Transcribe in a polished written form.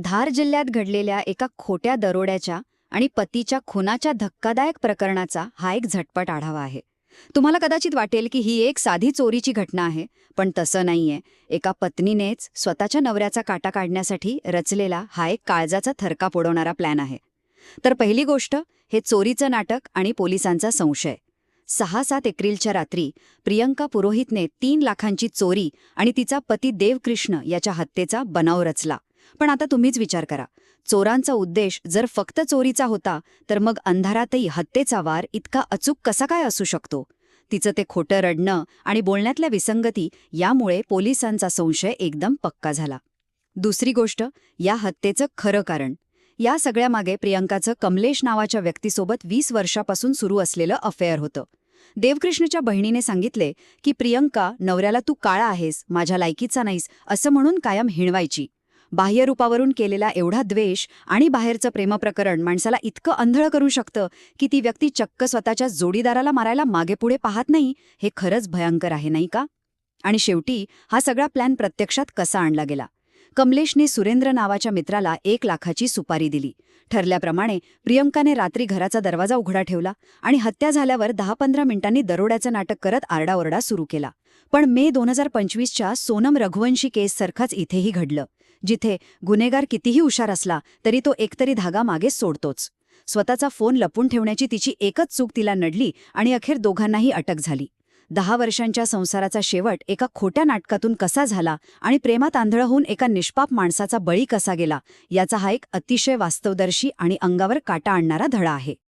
धार जिल्ह्यात घडलेल्या एका खोट्या दरोड्याच्या आणि पतीच्या खुनाच्या धक्कादायक प्रकरणाचा हा एक झटपट आढावा आहे. तुम्हाला कदाचित वाटेल की ही एक साधी चोरीची घटना आहे, पण तसं नाहीये. एका पत्नीनेच स्वतःच्या नवऱ्याचा काटा काढण्यासाठी रचलेला हा एक काळजाचा थरकाप उडवणारा प्लॅन आहे. तर पहिली गोष्ट, हे चोरीचं नाटक आणि पोलिसांचा संशय. 6-7 एप्रिलच्या रात्री प्रियंका पुरोहितने 3 लाखांची चोरी आणि तिचा पती देवकृष्ण याच्या हत्येचा बनाव रचला. पण आता तुम्हीच विचार करा, चोरांचा उद्देश जर फक्त चोरीचा होता, तर मग अंधारातही हत्येचा वार इतका अचूक कसा काय असू शकतो? तिचं ते खोटं रडणं आणि बोलण्यातल्या विसंगती यामुळे पोलिसांचा संशय एकदम पक्का झाला. दुसरी गोष्ट, या हत्येचं खरं कारण. या सगळ्यामागे प्रियंकाचं कमलेश नावाच्या व्यक्तीसोबत 20 वर्षापासून सुरू असलेलं अफेअर होतं. देवकृष्णच्या बहिणीने सांगितले की प्रियंका नवऱ्याला तू काळा आहेस, माझ्या लायकीचा नाहीस असं म्हणून कायम हिणवायची. बाह्यरूपावरून केलेला एवढा द्वेष आणि बाहेरचं प्रेमप्रकरण माणसाला इतकं अंधळ करू शकतं की ती व्यक्ती चक्क स्वतःच्या जोडीदाराला मारायला मागेपुढे पाहत नाही. हे खरंच भयंकर आहे, नाही का? आणि शेवटी हा सगळा प्लॅन प्रत्यक्षात कसा आणला गेला? कमलेशने सुरेंद्र नावाच्या मित्राला 1 लाखाची सुपारी दिली. ठरल्याप्रमाणे प्रियंकाने रात्री घराचा दरवाजा उघडा ठेवला आणि हत्या झाल्यावर 10-15 मिनिटांनी दरोड्याचं नाटक करत आरडाओरडा सुरू केला. पण मे 2025च्या सोनम रघुवंशी केससारखंच इथेही घडलं, जिथे गुन्हेगार कितीही हुशार असला तरी तो एकतरी धागा मागे सोडतोच. स्वतःचा फोन लपून ठेवण्याची तिची एकच चूक तिला नडली आणि अखेर दोघांनाही अटक झाली. 10 वर्षांच्या संसाराचा शेवट एका खोट्या नाटकातून कसा झाला आणि प्रेमात आंधळ होऊन एका निष्पाप माणसाचा बळी कसा गेला, याचा हा एक अतिशय वास्तवदर्शी आणि अंगावर काटा आणणारा धडा आहे.